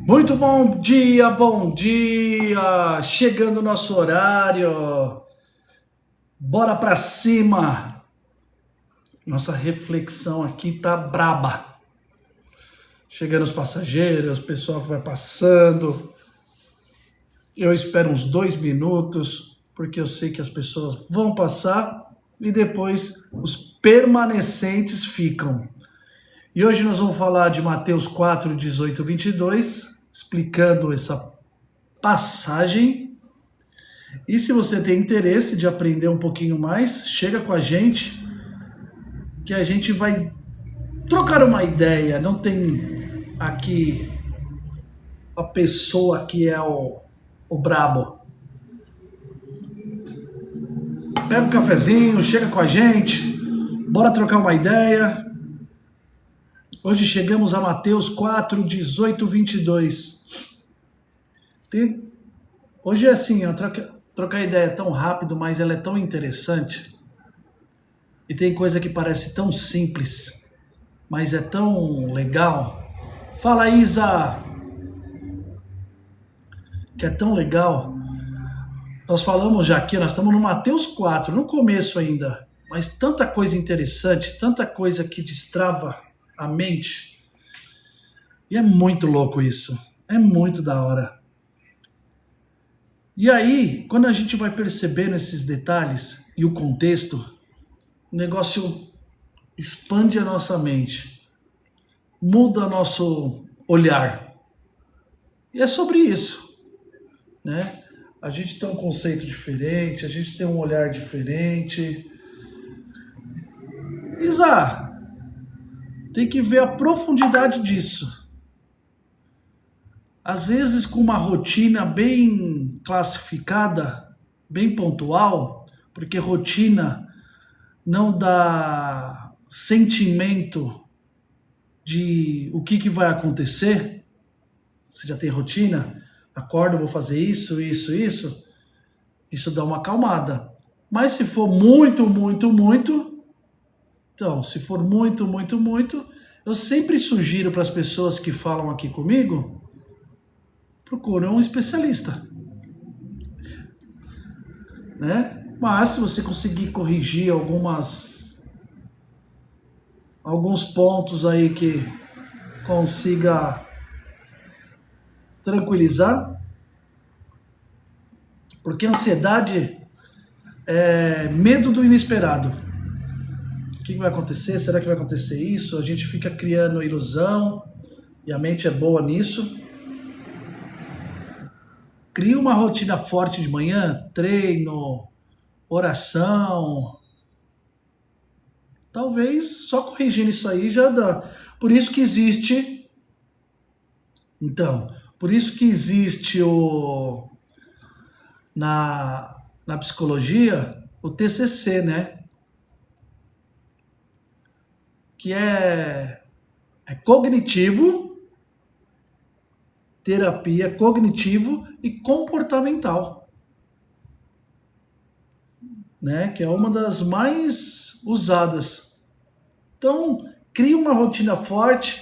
Muito bom dia, bom dia! Chegando o nosso horário, bora pra cima! Nossa reflexão aqui tá braba. Chegando os passageiros, o pessoal que vai passando. Eu espero uns 2 minutos, porque eu sei que as pessoas vão passar e depois os permanecentes ficam. E hoje nós vamos falar de Mateus 4, 18, 22, explicando essa passagem. E se você tem interesse de aprender um pouquinho mais, chega com a gente, que a gente vai trocar uma ideia. Não tem aqui a pessoa que é o brabo. Pega um cafezinho, chega com a gente, bora trocar uma ideia. Hoje chegamos a Mateus 4, 18, 22. Hoje é assim, trocar ideia tão rápido, mas ela é tão interessante. E tem coisa que parece tão simples, mas é tão legal. Fala, Isa! Que é tão legal. Nós falamos já aqui, nós estamos no Mateus 4, no começo ainda. Mas tanta coisa interessante, tanta coisa que destrava a mente. E é muito louco isso. É muito da hora. E aí, quando a gente vai percebendo esses detalhes e o contexto, o negócio expande a nossa mente, muda nosso olhar. E é sobre isso, né? A gente tem um conceito diferente, a gente tem um olhar diferente. Isa, tem que ver a profundidade disso. Às vezes com uma rotina bem classificada, bem pontual, porque rotina não dá sentimento de o que vai acontecer. Você já tem rotina? Acordo, vou fazer isso, isso, isso. Isso dá uma acalmada. Mas se for muito, então, se for muito, eu sempre sugiro para as pessoas que falam aqui comigo, procura um especialista, né? Mas se você conseguir corrigir alguns pontos aí que consiga tranquilizar, porque ansiedade é medo do inesperado. O que vai acontecer? Será que vai acontecer isso? A gente fica criando ilusão e a mente é boa nisso. Cria uma rotina forte de manhã, treino, oração. Talvez só corrigindo isso aí já dá. Por isso que existe. Então, por isso que existe na psicologia o TCC, né? Que é cognitivo, terapia cognitivo e comportamental, né? Que é uma das mais usadas. Então, cria uma rotina forte,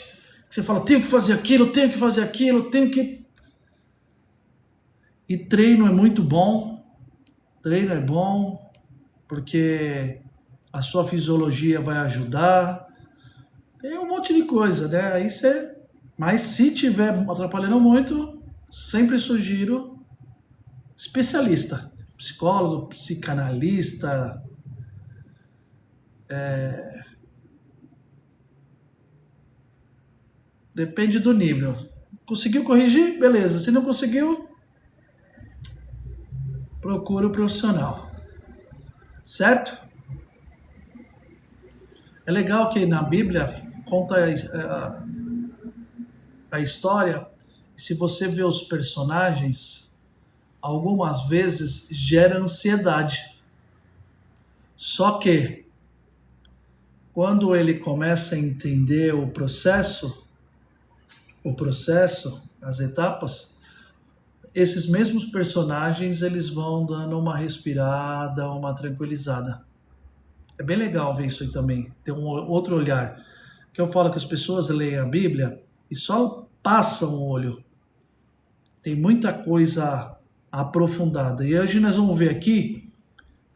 que você fala, tenho que fazer aquilo, tenho que... E treino é muito bom, treino é bom, porque a sua fisiologia vai ajudar, tem um monte de coisa, né? Aí você... Mas se tiver atrapalhando muito, sempre sugiro especialista, psicólogo, psicanalista, depende do nível. Conseguiu corrigir? Beleza. Se não conseguiu, procure o profissional. Certo? É legal que na Bíblia conta a história, se você vê os personagens, algumas vezes gera ansiedade. Só que, quando ele começa a entender o processo, as etapas, esses mesmos personagens, eles vão dando uma respirada, uma tranquilizada. É bem legal ver isso aí também, ter um outro olhar. Que eu falo que as pessoas leem a Bíblia e só passam o olho. Tem muita coisa aprofundada. E hoje nós vamos ver aqui,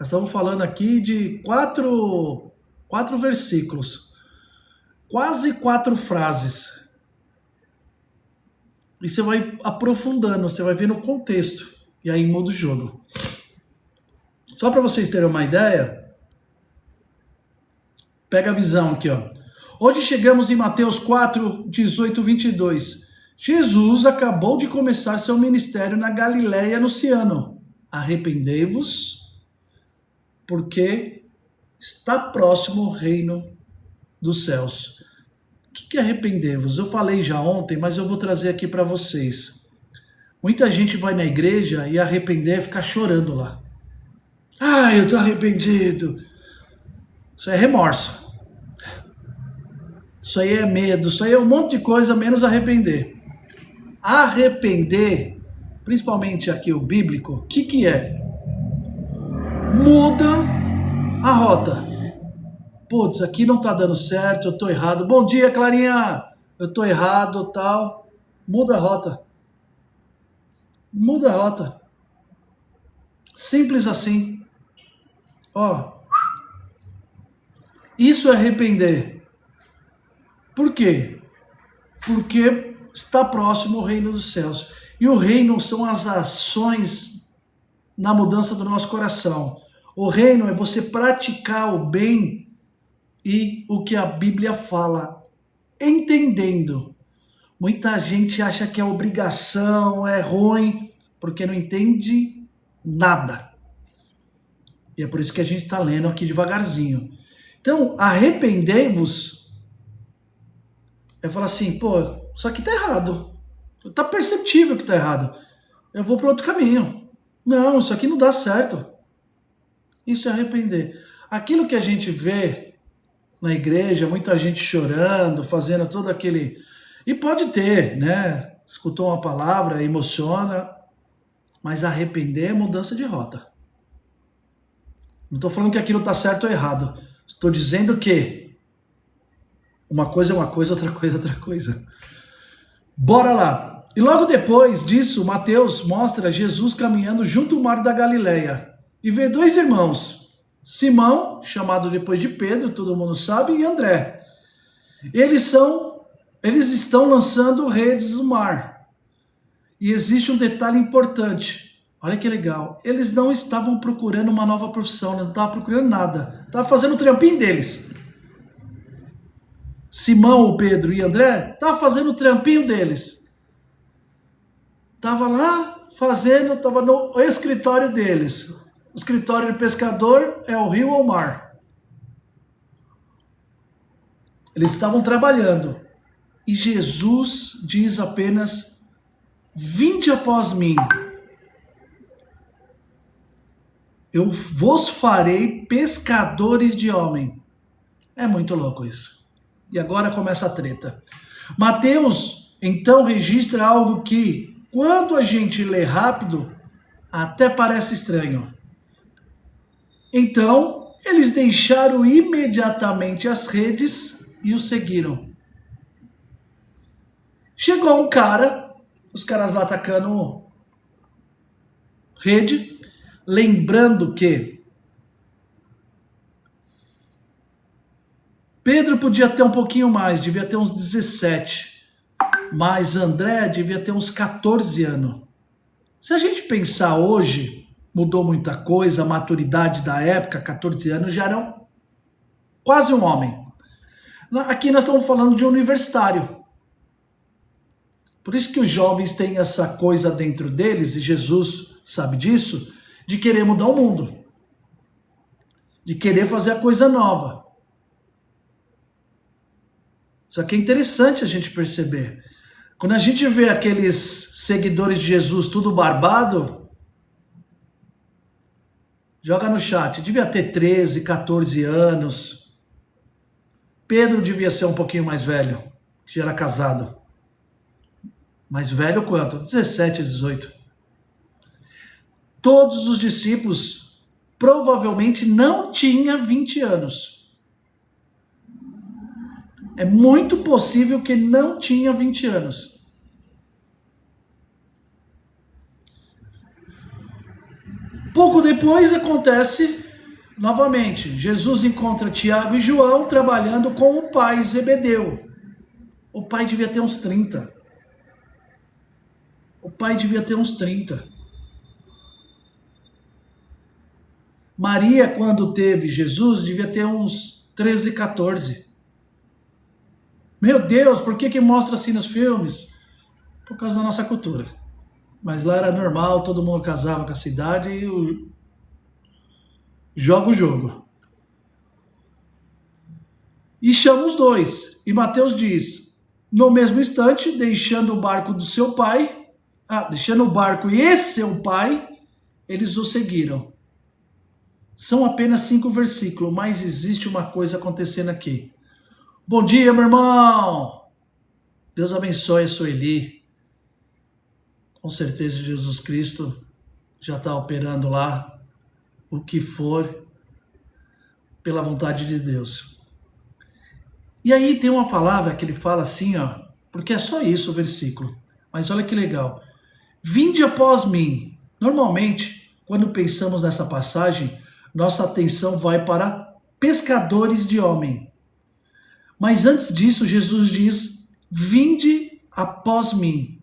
nós estamos falando aqui de quatro versículos, quase 4 frases. E você vai aprofundando, você vai ver no contexto. E aí muda o jogo. Só para vocês terem uma ideia, pega a visão aqui, ó. Hoje chegamos em Mateus 4, 18, 22. Jesus acabou de começar seu ministério na Galiléia anunciando: arrependei-vos, porque está próximo o reino dos céus. O que é arrepender-vos? Eu falei já ontem, mas eu vou trazer aqui para vocês. Muita gente vai na igreja e arrepender é ficar chorando lá. Ah, eu tô arrependido. Isso é remorso. Isso aí é medo, isso aí é um monte de coisa menos arrepender. Arrepender, principalmente aqui o bíblico, o que é? Muda a rota. Putz, aqui não tá dando certo, eu tô errado. Bom dia, Clarinha. Eu tô errado, tal. Muda a rota. Muda a rota. Simples assim. Ó. Isso é arrepender. Por quê? Porque está próximo o reino dos céus. E o reino são as ações na mudança do nosso coração. O reino é você praticar o bem e o que a Bíblia fala, entendendo. Muita gente acha que é obrigação, é ruim, porque não entende nada. E é por isso que a gente está lendo aqui devagarzinho. Então, arrependei-vos é falar assim, pô, isso aqui tá errado. Tá perceptível que tá errado. Eu vou para outro caminho. Não, isso aqui não dá certo. Isso é arrepender. Aquilo que a gente vê na igreja, muita gente chorando, fazendo todo aquele... E pode ter, né? Escutou uma palavra, emociona, mas arrepender é mudança de rota. Não estou falando que aquilo está certo ou errado. Estou dizendo que uma coisa é uma coisa, outra coisa é outra coisa. Bora lá. E logo depois disso, Mateus mostra Jesus caminhando junto ao mar da Galileia. E vê 2 irmãos, Simão, chamado depois de Pedro, todo mundo sabe, e André. Eles estão lançando redes no mar. E existe um detalhe importante. Olha que legal. Eles não estavam procurando uma nova profissão, eles não estavam procurando nada. Estavam fazendo o trampinho deles. Simão, Pedro e André estavam fazendo o trampinho deles. Estavam lá fazendo, estava no escritório deles. O escritório de pescador é o rio ou o mar. Eles estavam trabalhando. E Jesus diz apenas: vinde após mim. Eu vos farei pescadores de homem. É muito louco isso. E agora começa a treta. Mateus, então, registra algo que, quando a gente lê rápido, até parece estranho. Então, eles deixaram imediatamente as redes e o seguiram. Chegou um cara, os caras lá atacando rede, lembrando que Pedro podia ter um pouquinho mais, devia ter uns 17, mas André devia ter uns 14 anos. Se a gente pensar hoje, mudou muita coisa, a maturidade da época, 14 anos, já eram quase um homem. Aqui nós estamos falando de um universitário. Por isso que os jovens têm essa coisa dentro deles, e Jesus sabe disso, de querer mudar o mundo. De querer fazer a coisa nova. Só que é interessante a gente perceber. Quando a gente vê aqueles seguidores de Jesus tudo barbado, joga no chat, devia ter 13, 14 anos. Pedro devia ser um pouquinho mais velho, que já era casado. Mais velho quanto? 17, 18. Todos os discípulos provavelmente não tinham 20 anos. É muito possível que não tinha 20 anos. Pouco depois acontece novamente. Jesus encontra Tiago e João trabalhando com o pai Zebedeu. O pai devia ter uns 30. O pai devia ter uns 30. Maria, quando teve Jesus, devia ter uns 13, 14. Meu Deus, por que mostra assim nos filmes? Por causa da nossa cultura. Mas lá era normal, todo mundo casava com a cidade e joga o jogo. E chama os dois. E Mateus diz: no mesmo instante, deixando o barco do seu pai, deixando o barco e seu pai, eles o seguiram. São apenas 5 versículos, mas existe uma coisa acontecendo aqui. Bom dia, meu irmão! Deus abençoe a Sueli. Com certeza Jesus Cristo já está operando lá o que for pela vontade de Deus. E aí tem uma palavra que ele fala assim, ó, porque é só isso o versículo. Mas olha que legal. Vinde após mim. Normalmente, quando pensamos nessa passagem, nossa atenção vai para pescadores de homem. Mas antes disso, Jesus diz: vinde após mim.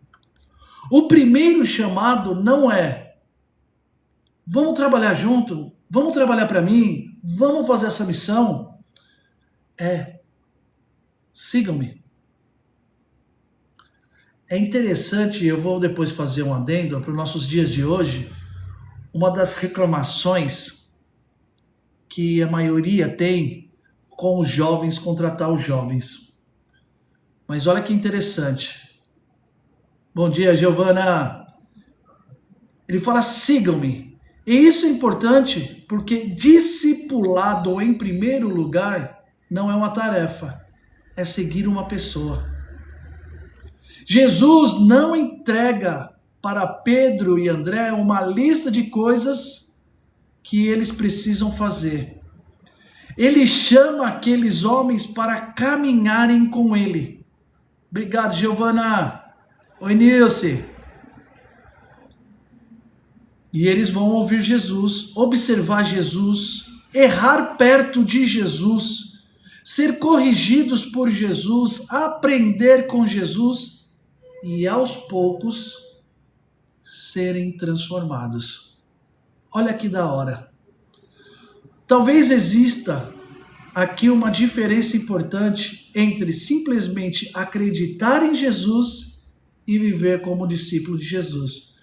O primeiro chamado não é: vamos trabalhar junto, vamos trabalhar para mim, vamos fazer essa missão. É: sigam-me. É interessante, eu vou depois fazer um adendo para os nossos dias de hoje. Uma das reclamações que a maioria tem com os jovens, contratar os jovens. Mas olha que interessante. Bom dia, Giovana. Ele fala: sigam-me. E isso é importante porque discipulado, em primeiro lugar, não é uma tarefa, é seguir uma pessoa. Jesus não entrega para Pedro e André uma lista de coisas que eles precisam fazer. Ele chama aqueles homens para caminharem com ele. Obrigado, Giovana. Oi, Nilce. E eles vão ouvir Jesus, observar Jesus, errar perto de Jesus, ser corrigidos por Jesus, aprender com Jesus e aos poucos serem transformados. Olha que da hora. Talvez exista aqui uma diferença importante entre simplesmente acreditar em Jesus e viver como discípulo de Jesus.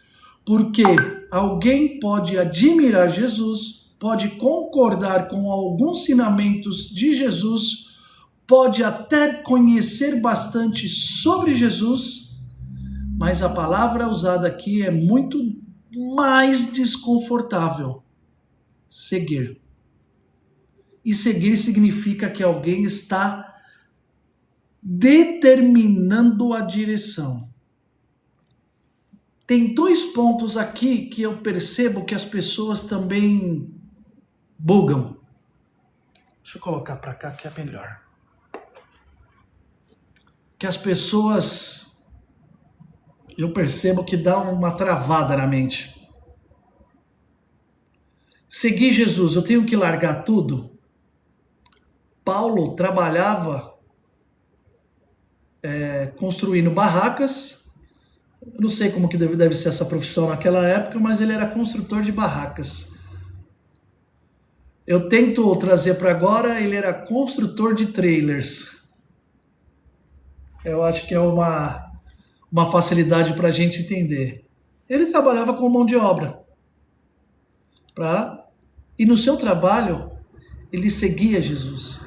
Porque alguém pode admirar Jesus, pode concordar com alguns ensinamentos de Jesus, pode até conhecer bastante sobre Jesus, mas a palavra usada aqui é muito mais desconfortável: seguir. E seguir significa que alguém está determinando a direção. Tem 2 pontos aqui que eu percebo que as pessoas também bugam. Deixa eu colocar para cá que é melhor. Que as pessoas, eu percebo que dá uma travada na mente. Seguir Jesus, eu tenho que largar tudo? Paulo trabalhava construindo barracas. Eu não sei como que deve ser essa profissão naquela época, mas ele era construtor de barracas. Eu tento trazer para agora, ele era construtor de trailers. Eu acho que é uma facilidade para a gente entender. Ele trabalhava com mão de obra. E no seu trabalho, ele seguia Jesus.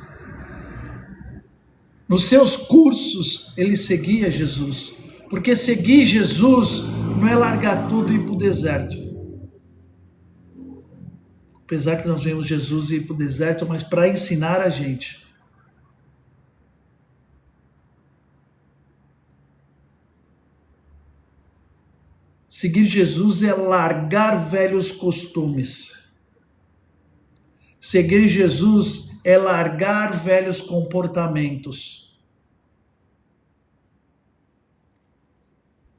Nos seus cursos, ele seguia Jesus. Porque seguir Jesus não é largar tudo e ir para o deserto. Apesar que nós vemos Jesus ir para o deserto, mas para ensinar a gente. Seguir Jesus é largar velhos costumes. Seguir Jesus é largar velhos comportamentos.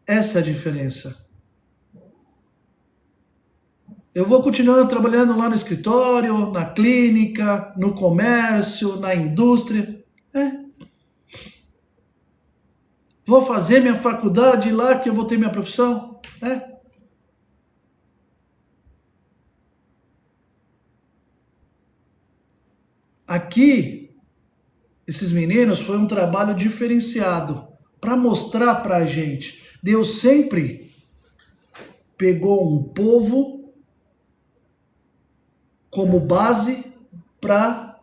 Essa é a diferença. Eu vou continuar trabalhando lá no escritório, na clínica, no comércio, na indústria. Vou fazer minha faculdade lá que eu vou ter minha profissão. Aqui, esses meninos, foi um trabalho diferenciado para mostrar para a gente. Deus sempre pegou um povo como base para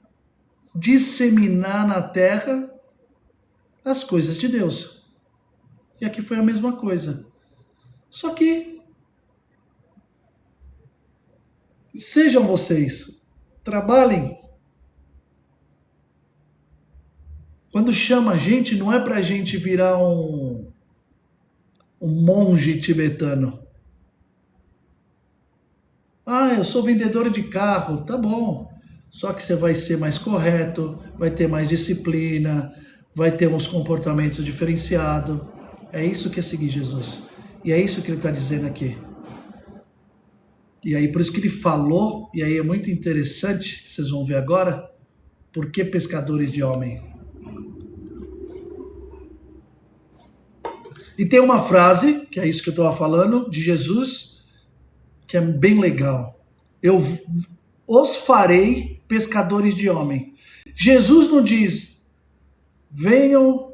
disseminar na terra as coisas de Deus. E aqui foi a mesma coisa. Só que sejam vocês, trabalhem. Quando chama a gente, não é para a gente virar um monge tibetano. Eu sou vendedor de carro, tá bom. Só que você vai ser mais correto, vai ter mais disciplina, vai ter uns comportamentos diferenciados. É isso que é seguir Jesus. E é isso que ele está dizendo aqui. E aí, por isso que ele falou, e aí é muito interessante, vocês vão ver agora, por que pescadores de homem? E tem uma frase, que é isso que eu estava falando, de Jesus, que é bem legal. Eu os farei pescadores de homem. Jesus não diz, venham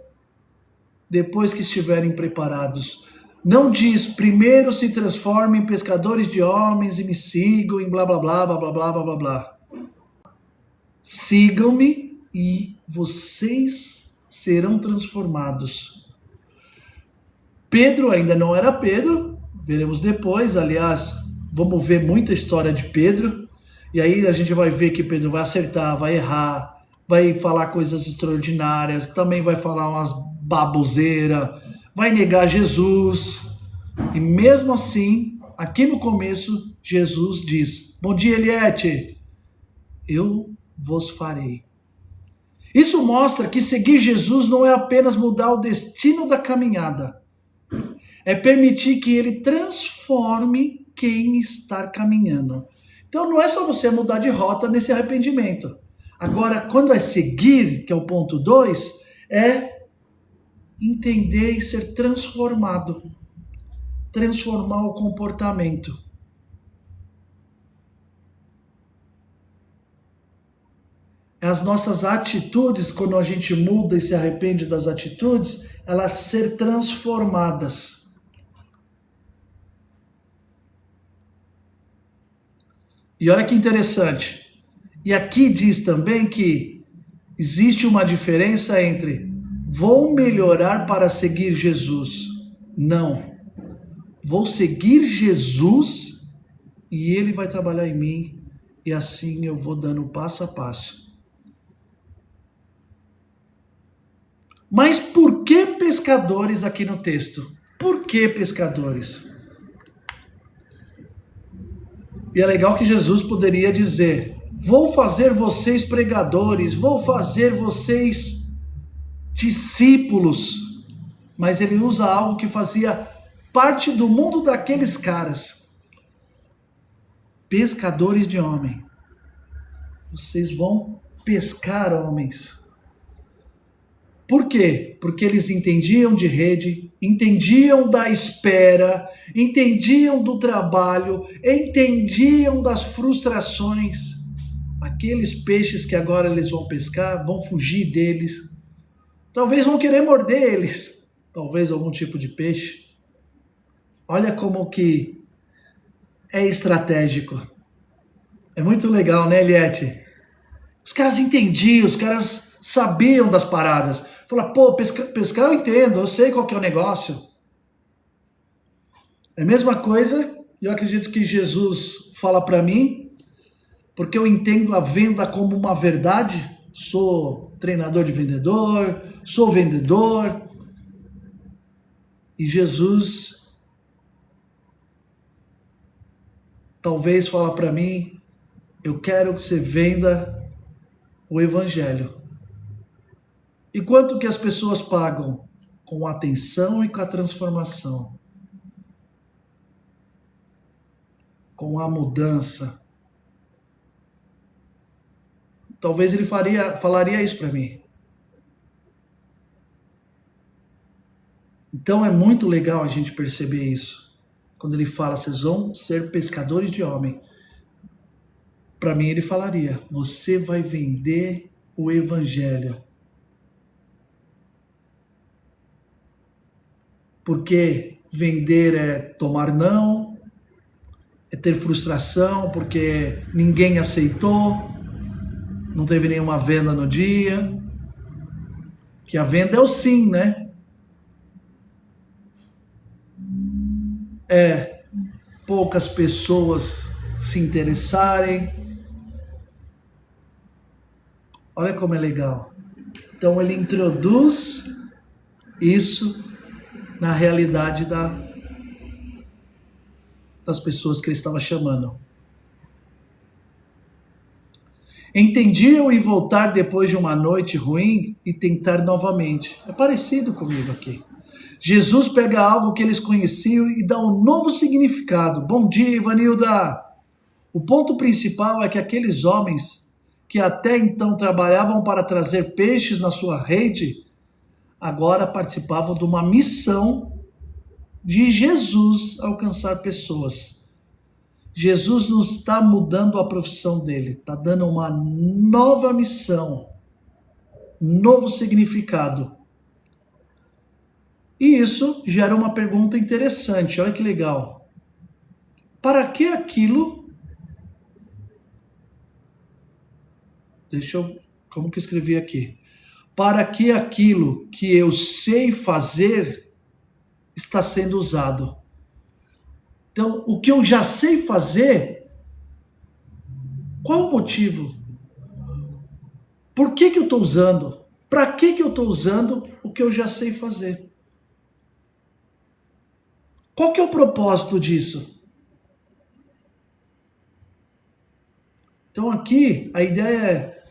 depois que estiverem preparados. Não diz, primeiro se transformem em pescadores de homens e me sigam em blá blá blá blá blá blá blá blá blá. Sigam-me e vocês serão transformados. Pedro ainda não era Pedro, veremos depois, aliás, vamos ver muita história de Pedro, e aí a gente vai ver que Pedro vai acertar, vai errar, vai falar coisas extraordinárias, também vai falar umas baboseiras, vai negar Jesus, e mesmo assim, aqui no começo, Jesus diz, bom dia, Eliette, eu vos farei. Isso mostra que seguir Jesus não é apenas mudar o destino da caminhada, é permitir que ele transforme quem está caminhando. Então não é só você mudar de rota nesse arrependimento. Agora, quando é seguir, que é o ponto 2, é entender e ser transformado. Transformar o comportamento. As nossas atitudes, quando a gente muda e se arrepende das atitudes, elas ser transformadas. E olha que interessante. E aqui diz também que existe uma diferença entre vou melhorar para seguir Jesus. Não. Vou seguir Jesus e ele vai trabalhar em mim e assim eu vou dando passo a passo. Mas por que pescadores aqui no texto? Por que pescadores? E é legal que Jesus poderia dizer, vou fazer vocês pregadores, vou fazer vocês discípulos. Mas ele usa algo que fazia parte do mundo daqueles caras. Pescadores de homem. Vocês vão pescar homens. Por quê? Porque eles entendiam de rede, entendiam da espera, entendiam do trabalho, entendiam das frustrações. Aqueles peixes que agora eles vão pescar, vão fugir deles. Talvez vão querer morder eles. Talvez algum tipo de peixe. Olha como que é estratégico. É muito legal, né, Eliette? Os caras entendiam, os caras sabiam das paradas. Fala, pô, pescar eu entendo, eu sei qual que é o negócio. É a mesma coisa, eu acredito que Jesus fala para mim, porque eu entendo a venda como uma verdade, sou treinador de vendedor, sou vendedor, e Jesus talvez fala para mim, eu quero que você venda o evangelho. E quanto que as pessoas pagam? Com a atenção e com a transformação. com a mudança. Talvez ele falaria isso para mim. Então é muito legal a gente perceber isso. Quando ele fala, vocês vão ser pescadores de homem. Para mim ele falaria, você vai vender o evangelho. Porque vender é tomar não, é ter frustração porque ninguém aceitou, não teve nenhuma venda no dia. Que a venda é o sim, né? É poucas pessoas se interessarem. Olha como é legal. Então ele introduz isso na realidade das pessoas que ele estava chamando. Entendi eu ir voltar depois de uma noite ruim e tentar novamente. É parecido comigo aqui. Jesus pega algo que eles conheciam e dá um novo significado. Bom dia, Ivanilda! O ponto principal é que aqueles homens que até então trabalhavam para trazer peixes na sua rede, agora participavam de uma missão de Jesus alcançar pessoas. Jesus não está mudando a profissão dele, está dando uma nova missão, um novo significado. E isso gera uma pergunta interessante, olha que legal. Para que aquilo... Como que eu escrevi aqui? Para que aquilo que eu sei fazer está sendo usado. Então, o que eu já sei fazer, qual o motivo? Por que eu estou usando? Para que eu estou usando o que eu já sei fazer? Qual que é o propósito disso? Então aqui a ideia é,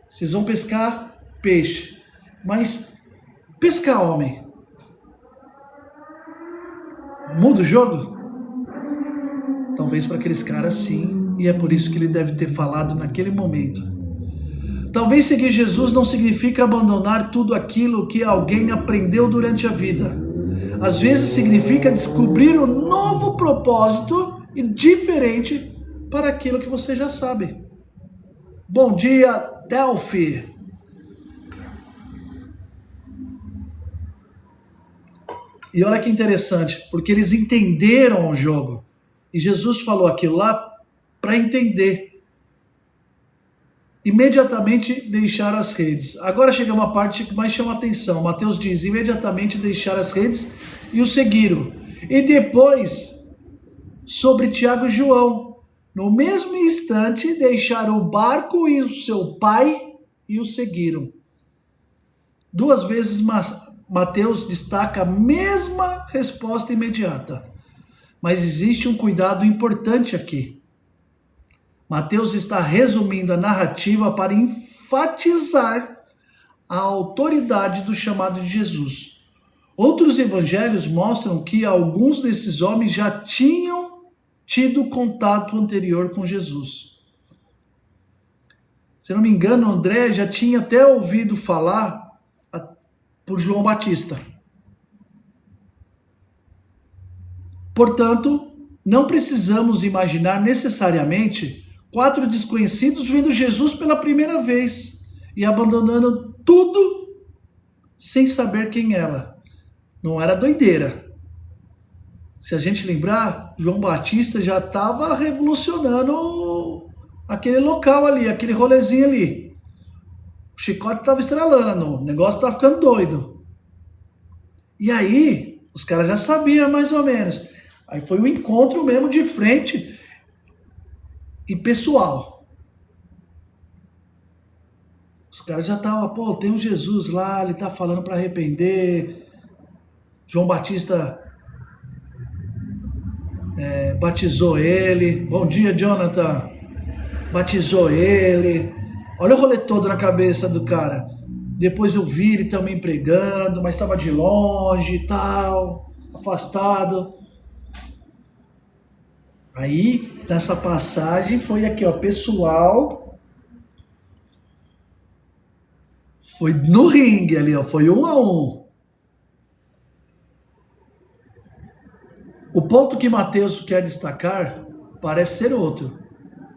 vocês vão pescar peixe, mas pescar homem. Muda o jogo? Talvez para aqueles caras sim, e é por isso que ele deve ter falado naquele momento. Talvez seguir Jesus não significa abandonar tudo aquilo que alguém aprendeu durante a vida. Às vezes significa descobrir um novo propósito e diferente para aquilo que você já sabe. Bom dia, Delphi. E olha que interessante, porque eles entenderam o jogo. E Jesus falou aquilo lá para entender. Imediatamente deixaram as redes. Agora chega uma parte que mais chama atenção. Mateus diz, imediatamente deixaram as redes e o seguiram. E depois, sobre Tiago e João, no mesmo instante deixaram o barco e o seu pai e o seguiram. Duas vezes Mateus destaca a mesma resposta imediata. Mas existe um cuidado importante aqui. Mateus está resumindo a narrativa para enfatizar a autoridade do chamado de Jesus. Outros evangelhos mostram que alguns desses homens já tinham tido contato anterior com Jesus. Se não me engano, André já tinha até ouvido falar por João Batista. Portanto, não precisamos imaginar necessariamente 4 desconhecidos vendo Jesus pela primeira vez e abandonando tudo sem saber quem era. Não era doideira. Se a gente lembrar, João Batista já estava revolucionando aquele local ali, aquele rolezinho ali. O chicote estava estralando, o negócio estava ficando doido. E aí, os caras já sabiam mais ou menos. Aí foi um encontro mesmo de frente e pessoal. Os caras já estavam, pô, tem um Jesus lá, ele está falando para arrepender. João Batista batizou ele. Bom dia, Jonathan. Batizou ele. Olha o rolê todo na cabeça do cara. Depois eu vi ele também pregando, mas estava de longe e tal, afastado. Aí, nessa passagem, foi aqui, ó, pessoal, foi no ringue ali, ó, foi 1-1. O ponto que Mateus quer destacar parece ser outro.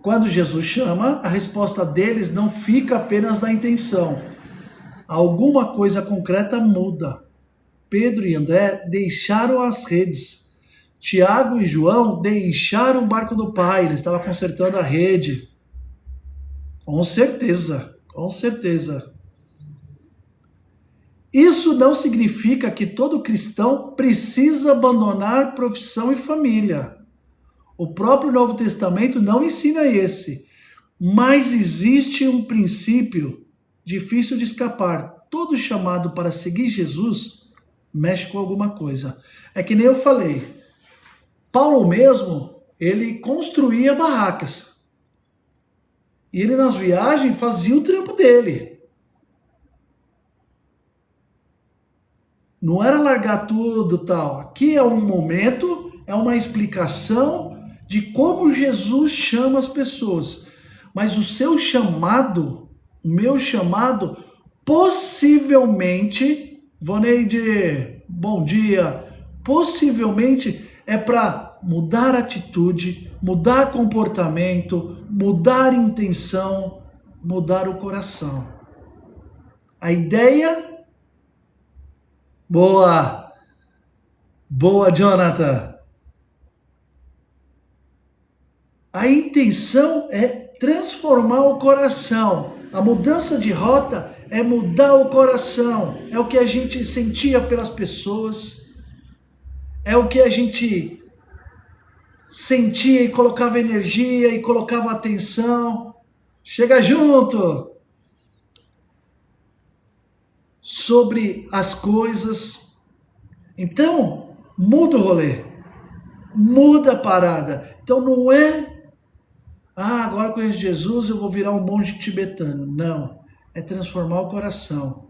Quando Jesus chama, a resposta deles não fica apenas na intenção. Alguma coisa concreta muda. Pedro e André deixaram as redes. Tiago e João deixaram o barco do pai. Ele estava consertando a rede. Com certeza, com certeza. Isso não significa que todo cristão precisa abandonar profissão e família. O próprio Novo Testamento não ensina esse. Mas existe um princípio difícil de escapar. Todo chamado para seguir Jesus mexe com alguma coisa. É que nem eu falei. Paulo mesmo, ele construía barracas. E ele nas viagens fazia o trampo dele. Não era largar tudo tal. Aqui é um momento, é uma explicação de como Jesus chama as pessoas. Mas o seu chamado, o meu chamado, possivelmente, Voneide, bom dia, possivelmente é para mudar atitude, mudar comportamento, mudar intenção, mudar o coração. A ideia... Boa! Boa, Jonathan! A intenção é transformar o coração. A mudança de rota é mudar o coração. É o que a gente sentia pelas pessoas. É o que a gente sentia e colocava energia e colocava atenção. Chega junto! Sobre as coisas. Então, muda o rolê. Muda a parada. Então não é... agora eu conheço Jesus, eu vou virar um monge tibetano. Não. É transformar o coração.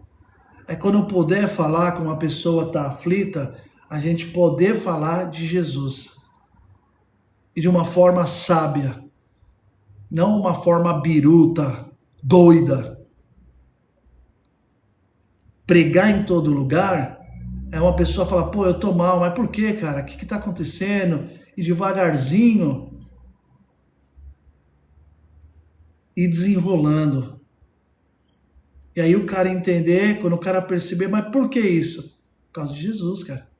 É quando eu puder falar com uma pessoa que está aflita, a gente poder falar de Jesus. E de uma forma sábia. Não uma forma biruta, doida. Pregar em todo lugar é uma pessoa falar, pô, eu tô mal, mas por quê, cara? O que tá acontecendo? E devagarzinho e desenrolando. E aí o cara entender, quando o cara perceber, mas por que isso? Por causa de Jesus, cara.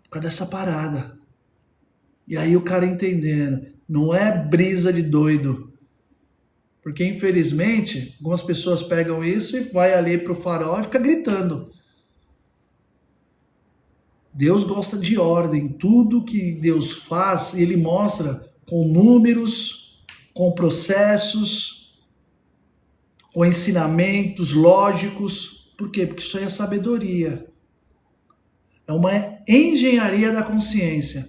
Por causa dessa parada. E aí o cara entendendo, não é brisa de doido. Porque, infelizmente, algumas pessoas pegam isso e vai ali pro farol e fica gritando. Deus gosta de ordem. Tudo que Deus faz, Ele mostra com números, com processos, com ensinamentos lógicos. Por quê? Porque isso aí é sabedoria. É uma engenharia da consciência.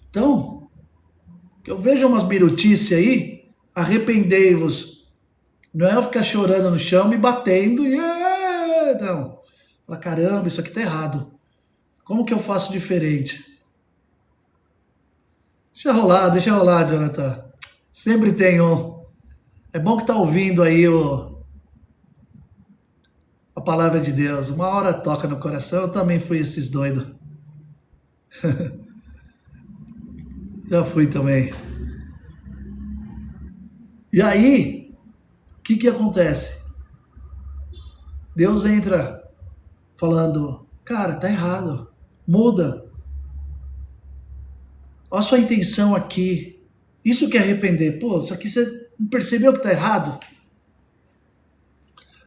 Então, eu vejo umas birutices aí, arrependei-vos. Não é eu ficar chorando no chão, me batendo e... não. Fala, caramba, isso aqui tá errado. Como que eu faço diferente? Deixa rolar, Jonathan. Sempre tem um... É bom que tá ouvindo aí a palavra de Deus. Uma hora toca no coração, eu também fui esses doidos. Já fui também. E aí, o que acontece? Deus entra falando, cara, tá errado, muda. Olha a sua intenção aqui. Isso que é arrepender. Pô, isso aqui você não percebeu que tá errado?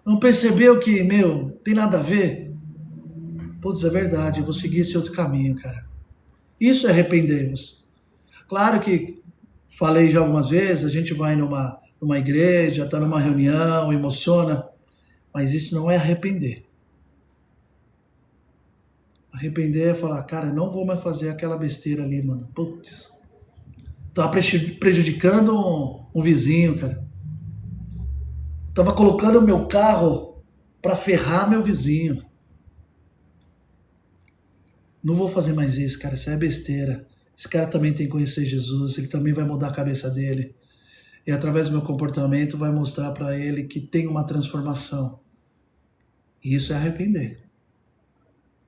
Não percebeu que, tem nada a ver? Putz, é verdade, eu vou seguir esse outro caminho, cara. Isso é arrepender-vos. Claro que, falei já algumas vezes, a gente vai numa igreja, tá numa reunião, emociona, mas isso não é arrepender. Arrepender é falar, cara, não vou mais fazer aquela besteira ali, mano. Putz. Tava prejudicando um vizinho, cara. Tava colocando o meu carro para ferrar meu vizinho. não vou fazer mais isso, cara, isso é besteira. Esse cara também tem que conhecer Jesus, ele também vai mudar a cabeça dele. E através do meu comportamento vai mostrar para ele que tem uma transformação. E isso é arrepender.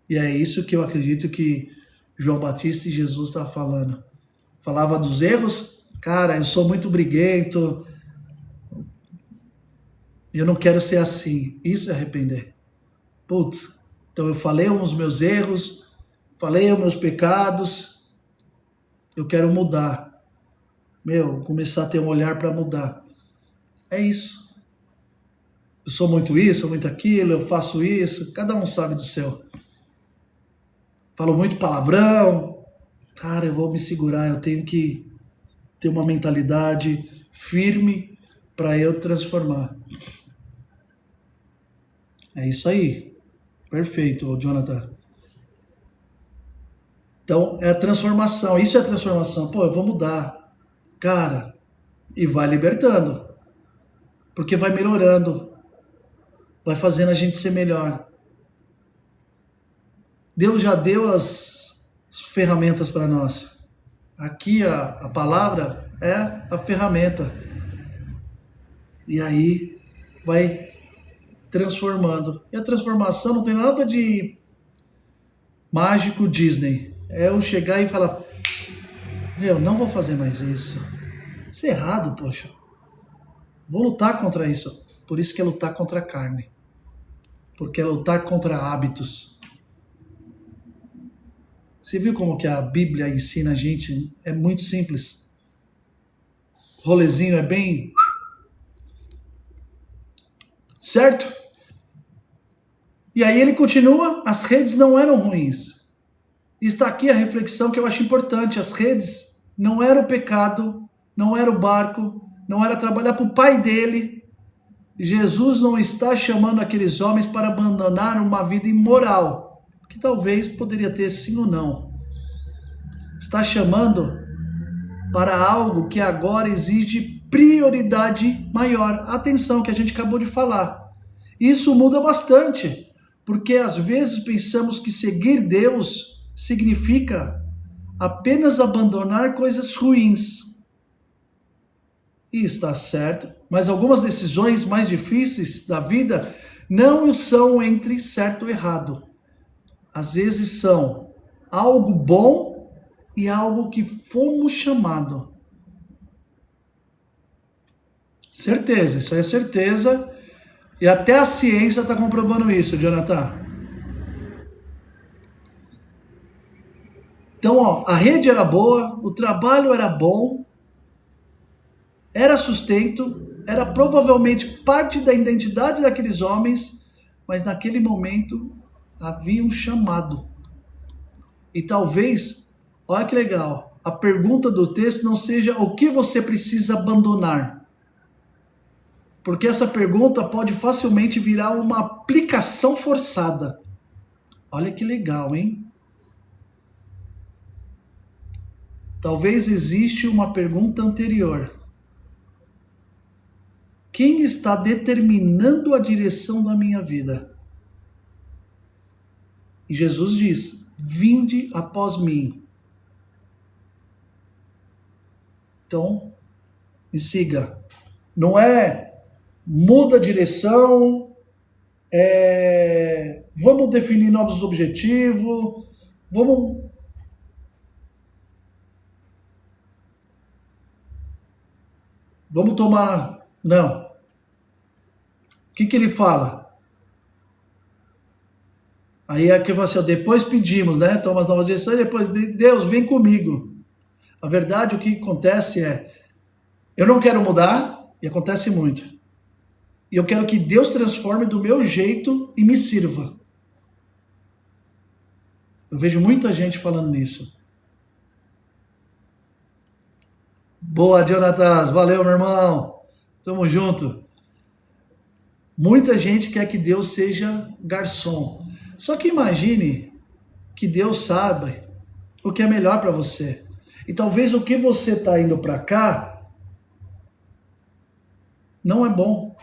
E é isso que eu acredito que João Batista e Jesus estavam falando. Falava dos erros, cara, eu sou muito briguento, eu não quero ser assim. Isso é arrepender. Putz, então eu falei os meus erros, falei os meus pecados, eu quero mudar. Começar a ter um olhar para mudar. É isso. Eu sou muito isso, sou muito aquilo, eu faço isso, cada um sabe do seu. Falo muito palavrão. Cara, eu vou me segurar, eu tenho que ter uma mentalidade firme para eu transformar. É isso aí. Perfeito, Jonathan. Então, é a transformação. Isso é a transformação. Pô, eu vou mudar. Cara, e vai libertando. Porque vai melhorando. Vai fazendo a gente ser melhor. Deus já deu as ferramentas para nós. Aqui a palavra é a ferramenta. E aí vai transformando. E a transformação não tem nada de mágico Disney. É eu chegar e falar, não vou fazer mais isso. Isso é errado, poxa. Vou lutar contra isso. Por isso que é lutar contra a carne. Porque é lutar contra hábitos. Você viu como que a Bíblia ensina a gente? É muito simples. O rolezinho é bem... certo? E aí ele continua, as redes não eram ruins. Está aqui a reflexão que eu acho importante. As redes não eram o pecado, não era o barco, não era trabalhar para o pai dele. Jesus não está chamando aqueles homens para abandonar uma vida imoral, que talvez poderia ter sim ou não. Está chamando para algo que agora exige prioridade maior. Atenção, que a gente acabou de falar. Isso muda bastante, porque às vezes pensamos que seguir Deus significa apenas abandonar coisas ruins. E está certo, mas algumas decisões mais difíceis da vida não são entre certo e errado. Às vezes são algo bom e algo que fomos chamados. Certeza, isso é certeza. E até a ciência está comprovando isso, Jonathan. Então, a rede era boa, o trabalho era bom, era sustento, era provavelmente parte da identidade daqueles homens, mas naquele momento havia um chamado. E talvez, olha que legal, a pergunta do texto não seja o que você precisa abandonar. Porque essa pergunta pode facilmente virar uma aplicação forçada. Olha que legal, hein? Talvez existe uma pergunta anterior. Quem está determinando a direção da minha vida? E Jesus diz, vinde após mim. Então, me siga. Não é muda a direção, vamos definir novos objetivos, vamos tomar... Não. O que ele fala? Aí é que você, depois pedimos, né? Toma as novas direções, depois, Deus, vem comigo. A verdade, o que acontece é, eu não quero mudar, e acontece muito. E eu quero que Deus transforme do meu jeito e me sirva. Eu vejo muita gente falando nisso. Boa, Jonatas. Valeu, meu irmão. Tamo junto. Muita gente quer que Deus seja garçom. Só que imagine que Deus sabe o que é melhor para você. E talvez o que você está indo para cá não é bom.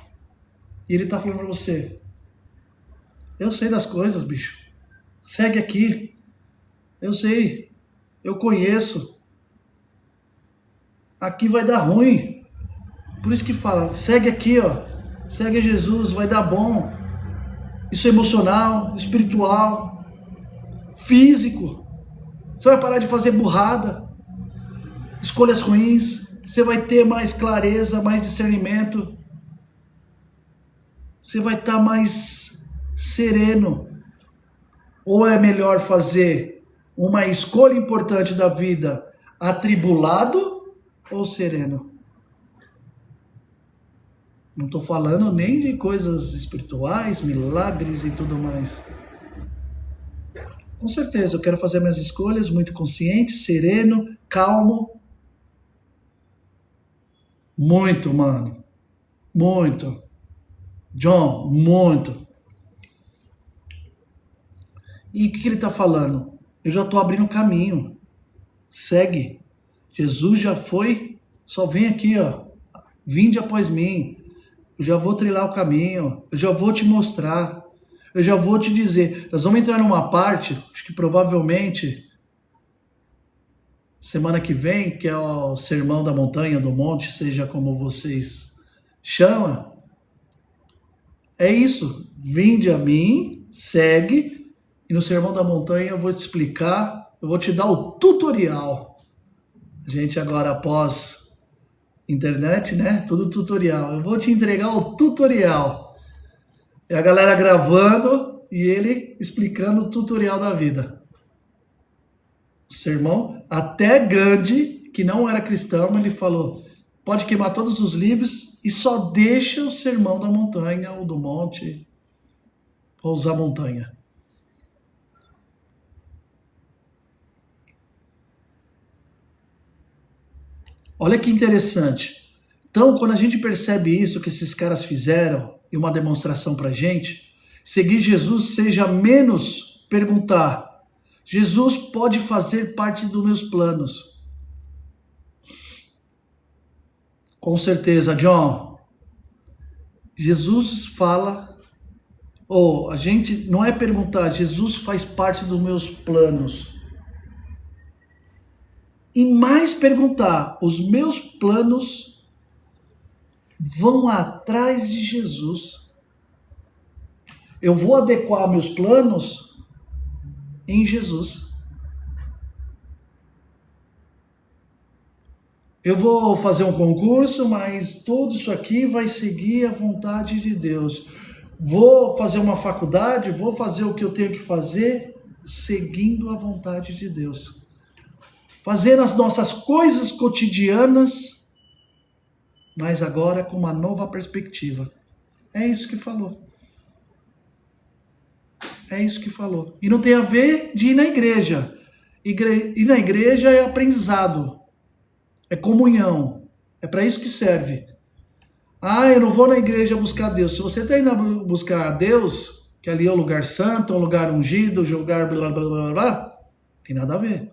E ele está falando para você, eu sei das coisas, bicho. Segue aqui. Eu sei, eu conheço. Aqui vai dar ruim. Por isso que fala, segue aqui, ó. Segue Jesus, vai dar bom. Isso é emocional, espiritual, físico. Você vai parar de fazer burrada, escolhas ruins. Você vai ter mais clareza, mais discernimento. Você vai estar mais sereno. Ou é melhor fazer uma escolha importante da vida atribulado ou sereno? Não estou falando nem de coisas espirituais, milagres e tudo mais. Com certeza, eu quero fazer minhas escolhas muito consciente, sereno, calmo. Muito, mano. Muito. John, muito. E o que ele está falando? Eu já estou abrindo caminho. Segue. Jesus já foi. Só vem aqui, ó. Vinde após mim. Eu já vou trilhar o caminho. Eu já vou te mostrar. Eu já vou te dizer. Nós vamos entrar numa parte, acho que provavelmente semana que vem, que é o Sermão da Montanha, do Monte, seja como vocês chamam. É isso. Vinde a mim, segue. E no Sermão da Montanha eu vou te explicar, eu vou te dar o tutorial. A gente agora após internet, né? Tudo tutorial. Eu vou te entregar o tutorial. E a galera gravando e ele explicando o tutorial da vida. O sermão, até Gandhi, que não era cristão, ele falou, pode queimar todos os livros e só deixa o Sermão da Montanha ou do Monte ou usar montanha. Olha que interessante. Então, quando a gente percebe isso que esses caras fizeram e uma demonstração pra gente, seguir Jesus seja menos perguntar, Jesus pode fazer parte dos meus planos. Com certeza, John. Jesus fala, ou a gente não é perguntar, Jesus faz parte dos meus planos. E mais perguntar, os meus planos vão atrás de Jesus. Eu vou adequar meus planos em Jesus. Eu vou fazer um concurso, mas tudo isso aqui vai seguir a vontade de Deus. Vou fazer uma faculdade, vou fazer o que eu tenho que fazer, seguindo a vontade de Deus. Fazer as nossas coisas cotidianas, mas agora com uma nova perspectiva. É isso que falou. É isso que falou. E não tem a ver de ir na igreja. Ir na igreja é aprendizado. É comunhão. É para isso que serve. Ah, eu não vou na igreja buscar Deus. Se você está indo buscar Deus, que ali é o lugar santo, é um lugar ungido, um lugar blá blá blá blá, tem nada a ver.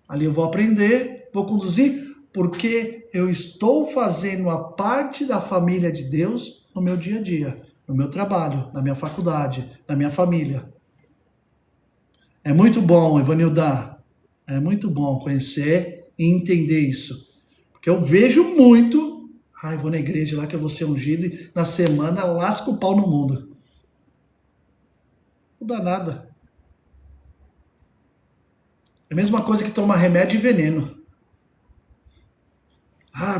Ali eu vou aprender, vou conduzir, porque eu estou fazendo a parte da família de Deus no meu dia a dia, no meu trabalho, na minha faculdade, na minha família. É muito bom, Ivanilda, é muito bom conhecer e entender isso. Porque eu vejo muito, eu vou na igreja lá que eu vou ser ungido e na semana lasco o pau no mundo. Não dá nada. É a mesma coisa que tomar remédio e veneno.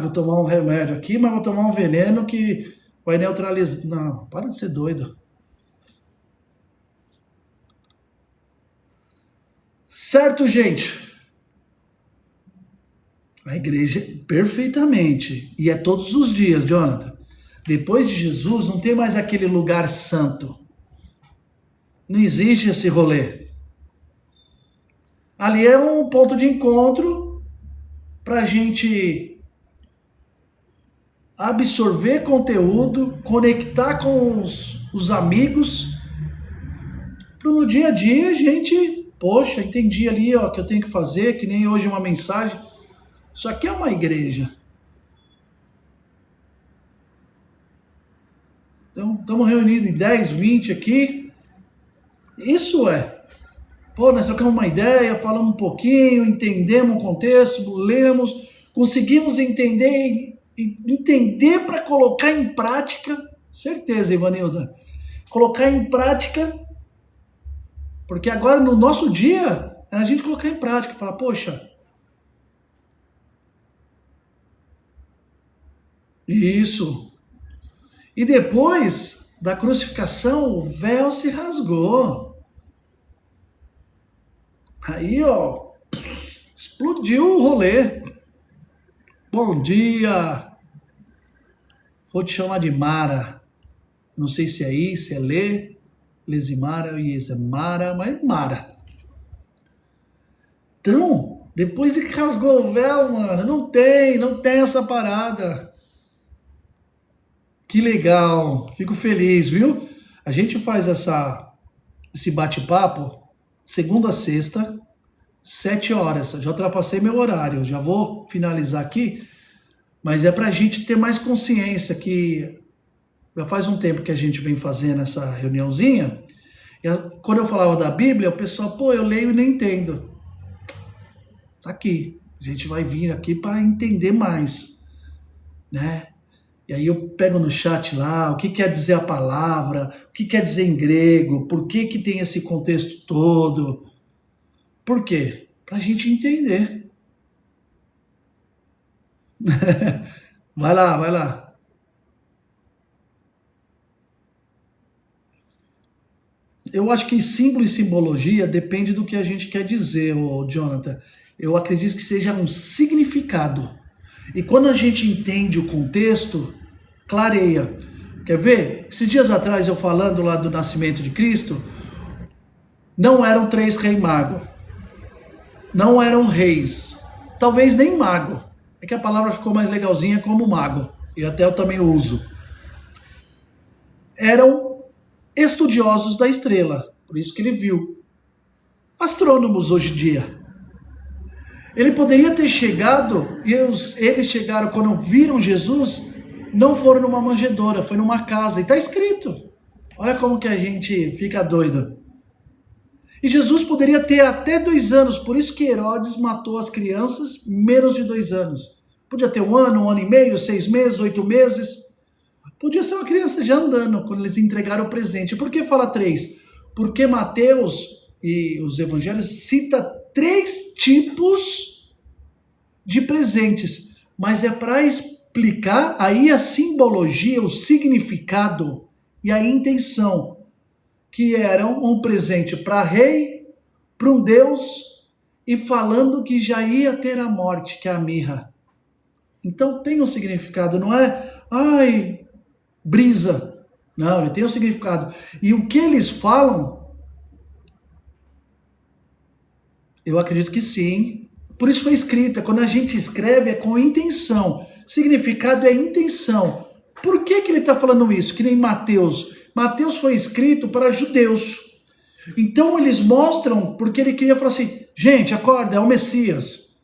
Vou tomar um remédio aqui, mas vou tomar um veneno que vai neutralizar. Não, para de ser doido. Certo, gente? A igreja, perfeitamente. E é todos os dias, Jonathan. Depois de Jesus, não tem mais aquele lugar santo. Não existe esse rolê. Ali é um ponto de encontro para a gente absorver conteúdo, conectar com os amigos, para no dia a dia a gente, poxa, entendi ali ó, que eu tenho que fazer, que nem hoje uma mensagem. Isso aqui é uma igreja. Então, estamos reunidos em 10, 20 aqui. Isso é. Pô, nós trocamos uma ideia, falamos um pouquinho, entendemos o contexto, lemos, conseguimos entender para colocar em prática. Certeza, Ivanilda. Colocar em prática, porque agora no nosso dia, é a gente colocar em prática, falar, poxa, isso. E depois da crucificação, o véu se rasgou. Aí, ó, explodiu o rolê. Bom dia. Vou te chamar de Mara. Não sei se é I, se é Lê, Lezimara, Iezemara, mas Mara. Então, depois de que rasgou o véu, mano, não tem essa parada. Que legal, fico feliz, viu? A gente faz esse bate-papo segunda a sexta, 7 horas. Já ultrapassei meu horário, já vou finalizar aqui, mas é pra gente ter mais consciência que já faz um tempo que a gente vem fazendo essa reuniãozinha, e quando eu falava da Bíblia, o pessoal, pô, eu leio e nem entendo. Tá aqui, a gente vai vir aqui para entender mais, né? E aí eu pego no chat lá, o que quer dizer a palavra, o que quer dizer em grego, por que que tem esse contexto todo. Por quê? Pra gente entender. Vai lá, vai lá. Eu acho que símbolo e simbologia depende do que a gente quer dizer, ô Jonathan. Eu acredito que seja um significado. E quando a gente entende o contexto, clareia. Quer ver? Esses dias atrás eu falando lá do nascimento de Cristo, não eram 3 reis magos. Não eram reis. Talvez nem mago. É que a palavra ficou mais legalzinha como mago. E até eu também uso. Eram estudiosos da estrela. Por isso que ele viu. Astrônomos hoje em dia. Ele poderia ter chegado, e eles chegaram quando viram Jesus, não foram numa manjedoura, foi numa casa, e está escrito. Olha como que a gente fica doido. E Jesus poderia ter até 2 anos, por isso que Herodes matou as crianças menos de 2 anos. Podia ter 1 ano e meio, 6 meses, 8 meses. Podia ser uma criança já andando, quando eles entregaram o presente. Por que fala 3? Porque Mateus e os evangelhos citam 3 tipos de presentes, mas é para explicar aí a simbologia, o significado e a intenção, que eram um presente para rei, para um deus, e falando que já ia ter a morte, que é a mirra. Então tem um significado, não é, ai, brisa. Não, ele tem um significado. E o que eles falam, eu acredito que sim. Por isso foi escrita. Quando a gente escreve é com intenção. Significado é intenção. Por que que ele está falando isso? Que nem Mateus. Mateus foi escrito para judeus. Então eles mostram, porque ele queria falar assim, gente, acorda, é o Messias.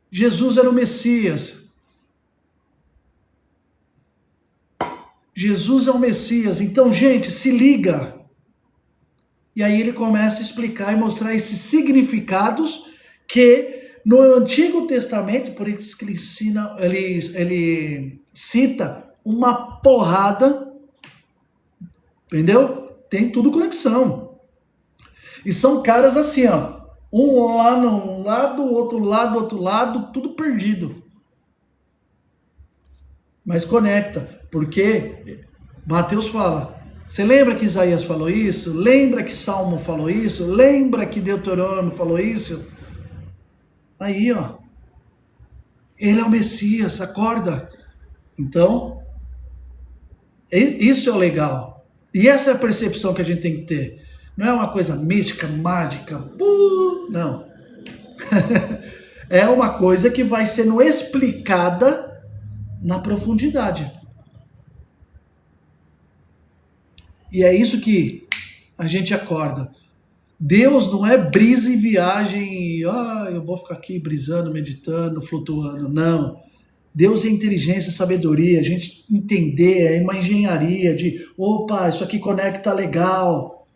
Jesus era o Messias. Jesus é o Messias. Então, gente, se liga. E aí ele começa a explicar e mostrar esses significados que no Antigo Testamento, por isso que ele cita uma porrada, entendeu? Tem tudo conexão. E são caras assim, ó, um lá num lado, outro lado, tudo perdido. Mas conecta, porque Mateus fala, você lembra que Isaías falou isso? Lembra que Salmo falou isso? Lembra que Deuteronômio falou isso? Aí, ó, ele é o Messias, acorda. Então, isso é o legal. E essa é a percepção que a gente tem que ter. Não é uma coisa mística, mágica, não. É uma coisa que vai sendo explicada na profundidade. E é isso que a gente acorda. Deus não é brisa e viagem, eu vou ficar aqui brisando, meditando, flutuando. Não. Deus é inteligência, sabedoria, a gente entender, é uma engenharia de, opa, isso aqui conecta legal.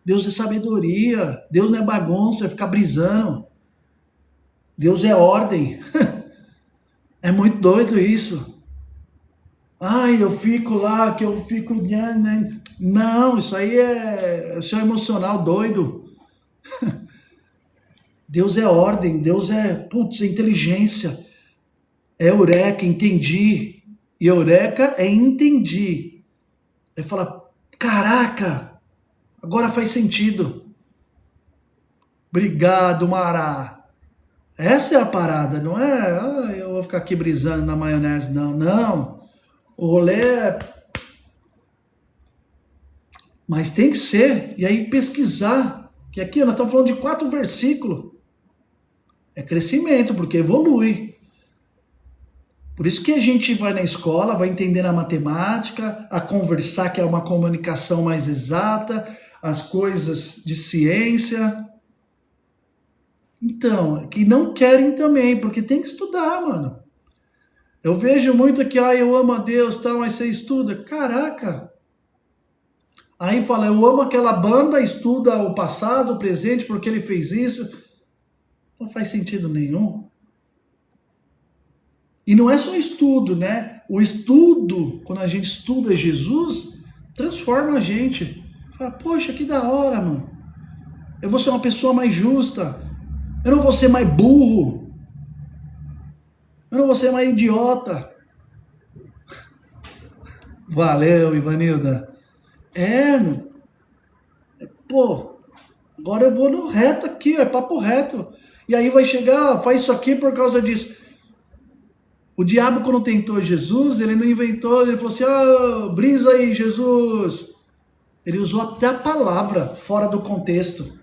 Deus é sabedoria. Deus não é bagunça, ficar brisando. Deus é ordem. É muito doido isso. Ai, eu fico lá, que eu fico... Não, isso aí é seu emocional doido. Deus é ordem, Deus é, putz, é inteligência. É eureka, entendi. E eureka é entendi. É falar, caraca, agora faz sentido. Obrigado, Mara. Essa é a parada, não é? Eu vou ficar aqui brisando na maionese, não. Não. O rolê é... Mas tem que ser. E aí pesquisar. Que aqui nós estamos falando de 4 versículos. É crescimento, porque evolui. Por isso que a gente vai na escola, vai entender a matemática, a conversar, que é uma comunicação mais exata, as coisas de ciência. Então, que não querem também, porque tem que estudar, mano. Eu vejo muito aqui, eu amo a Deus, tal, mas você estuda. Caraca! Aí fala, eu amo aquela banda, estuda o passado, o presente, porque ele fez isso. Não faz sentido nenhum. E não é só estudo, né? O estudo, quando a gente estuda Jesus, transforma a gente. Fala, poxa, que da hora, mano. Eu vou ser uma pessoa mais justa. Eu não vou ser mais burro. Eu não vou ser mais idiota. Valeu, Ivanilda. Meu. Pô, agora eu vou no reto aqui, é papo reto. E aí vai chegar, faz isso aqui por causa disso. O diabo, quando tentou Jesus, ele não inventou, ele falou assim, brisa aí, Jesus. Ele usou até a palavra fora do contexto.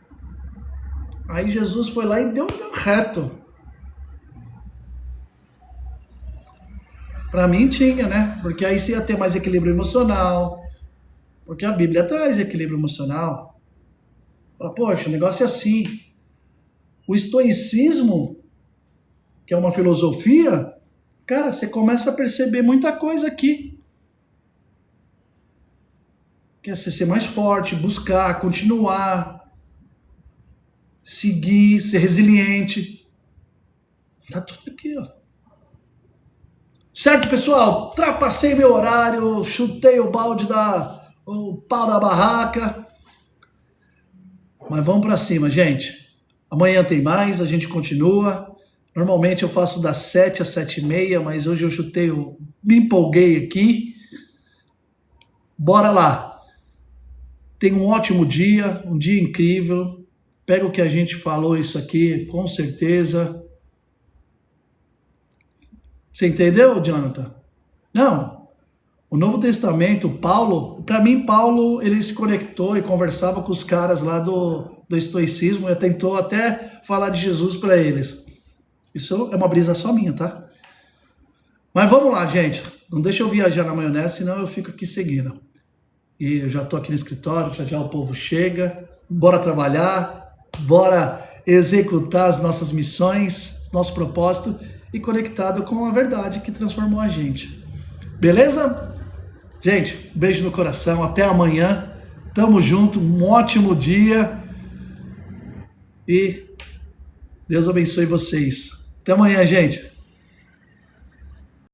Aí Jesus foi lá e deu reto. Para mim tinha, né? Porque aí você ia ter mais equilíbrio emocional. Porque a Bíblia traz equilíbrio emocional. Fala, poxa, o negócio é assim. O estoicismo, que é uma filosofia, cara, você começa a perceber muita coisa aqui. Quer ser mais forte, buscar, continuar, seguir, ser resiliente. Tá tudo aqui, ó. Certo, pessoal? Trapacei meu horário, chutei o pau da barraca. Mas vamos pra cima, gente. Amanhã tem mais, a gente continua. Normalmente eu faço das 7 às 7h30, mas hoje eu me empolguei aqui. Bora lá. Tenha um ótimo dia, um dia incrível. Pega o que a gente falou isso aqui, com certeza. Você entendeu, Jonathan? Não. O Novo Testamento, Paulo, para mim, Paulo, ele se conectou e conversava com os caras lá do estoicismo e tentou até falar de Jesus para eles. Isso é uma brisa só minha, tá? Mas vamos lá, gente. Não deixa eu viajar na maionese, senão eu fico aqui seguindo. E eu já tô aqui no escritório, já o povo chega. Bora trabalhar, bora executar as nossas missões, nosso propósito e conectado com a verdade que transformou a gente. Beleza? Gente, beijo no coração, até amanhã. Tamo junto, um ótimo dia. E Deus abençoe vocês. Até amanhã, gente.